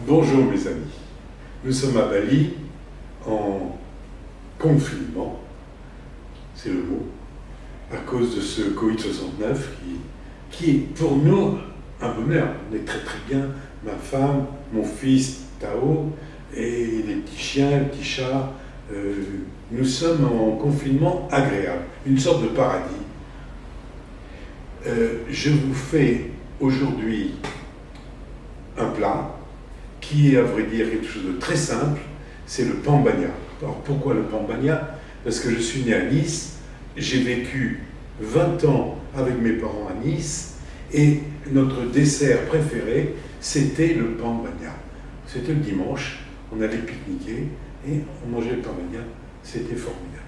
Bonjour mes amis, nous sommes à Bali en confinement, c'est le mot, à cause de ce Covid-69 qui est pour nous un bonheur. On est très très bien, ma femme, mon fils Tao et les petits chiens, les petits chats. Nous sommes en confinement agréable, une sorte de paradis. Je vous fais aujourd'hui un plat qui est à vrai dire quelque chose de très simple, c'est le pambagna. Alors pourquoi le pambagna? Parce que je suis né à Nice, j'ai vécu 20 ans avec mes parents à Nice et notre dessert préféré c'était le pambagna. C'était le dimanche, on allait pique-niquer et on mangeait le pambagna, c'était formidable.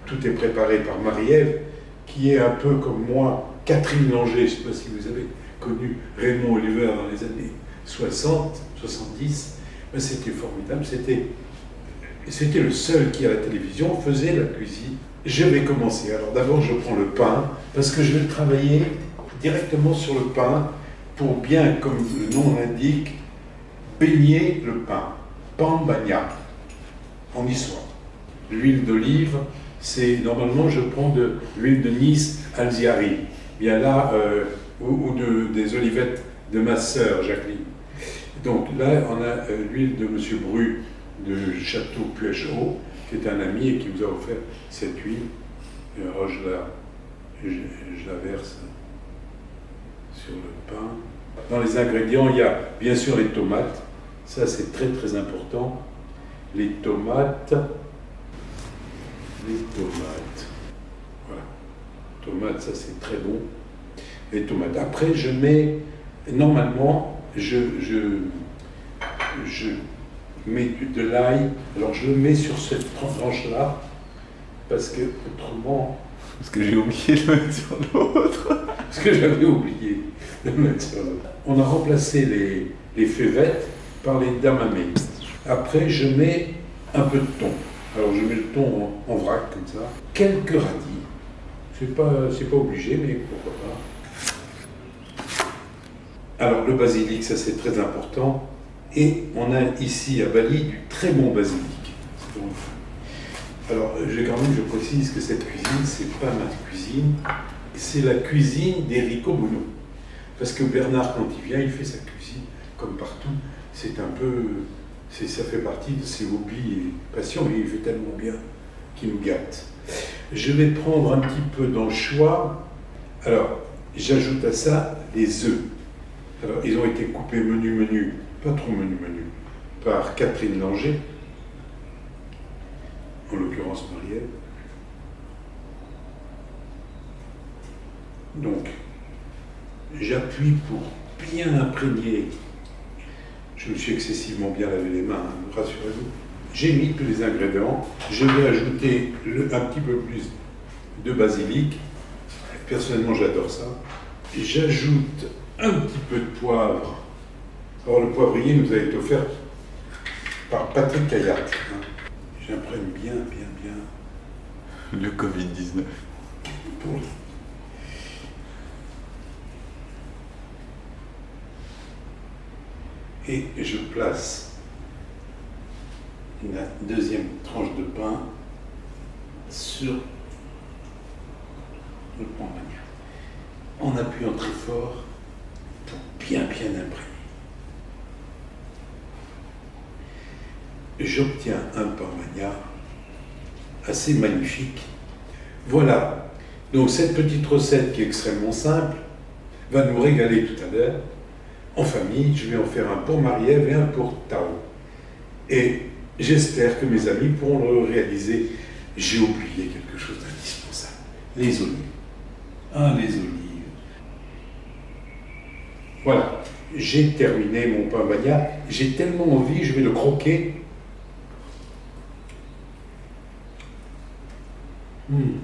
Tout est préparé par Marie-Ève qui est un peu comme moi, Catherine Langer, je ne sais pas si vous avez connu Raymond Oliver dans les années 60, 70, ben c'était formidable, c'était le seul qui à la télévision faisait la cuisine. Je vais commencer, alors d'abord je prends le pain, parce que je vais travailler directement sur le pain, pour bien, comme le nom l'indique, baigner le pain, pambagna, en histoire. L'huile d'olive, c'est normalement je prends de l'huile de Nice Alziari, bien là, des olivettes de ma sœur Jacqueline. Donc là, on a l'huile de Monsieur Bru de Château Puech-Haut, qui est un ami et qui nous a offert cette huile. Alors je la verse sur le pain. Dans les ingrédients, il y a bien sûr les tomates. Ça, c'est très très important. Les tomates. Voilà. Tomates, ça c'est très bon. Les tomates. Après, je mets, normalement, je mets de l'ail. Alors je le mets sur cette tranche-là, parce que autrement... Parce que j'ai oublié de le mettre sur l'autre. Parce que j'avais oublié de le mettre sur l'autre. On a remplacé les févettes par les damamés. Après, je mets un peu de thon. Alors je mets le thon en vrac, comme ça. Quelques radis. C'est pas obligé, mais pourquoi pas. Alors le basilic, ça c'est très important. Et on a ici à Bali du très bon basilic. Alors je précise que cette cuisine, c'est pas ma cuisine, c'est la cuisine d'Enrico Buono. Parce que Bernard, quand il vient, il fait sa cuisine comme partout. C'est un peu, ça fait partie de ses hobbies et passions, et il fait tellement bien qu'il nous gâte. Je vais prendre un petit peu d'anchois. Alors, j'ajoute à ça les œufs. Alors, ils ont été coupés menu, pas trop menu, par Catherine Langer, en l'occurrence Marie-Ève. Donc, j'appuie pour bien imprégner. Je me suis excessivement bien lavé les mains, hein, rassurez-vous. J'ai mis tous les ingrédients. Je vais ajouter un petit peu plus de basilic. Personnellement, j'adore ça. Et j'ajoute un petit peu de poivre. Alors, le poivrier nous a été offert par Patrick Caillat. Hein. J'imprègne bien. Le Covid-19. Pour lui. Et je place une deuxième tranche de pain sur le pambagna, en appuyant très fort pour bien imprégner. J'obtiens un pambagna assez magnifique. Voilà, donc cette petite recette qui est extrêmement simple va nous régaler tout à l'heure. En famille, je vais en faire un pour Marie-Ève et un pour Tao. Et j'espère que mes amis pourront le réaliser. J'ai oublié quelque chose d'indispensable. Les olives. Les olives. Voilà, j'ai terminé mon pambagna. J'ai tellement envie, je vais le croquer. Mmh.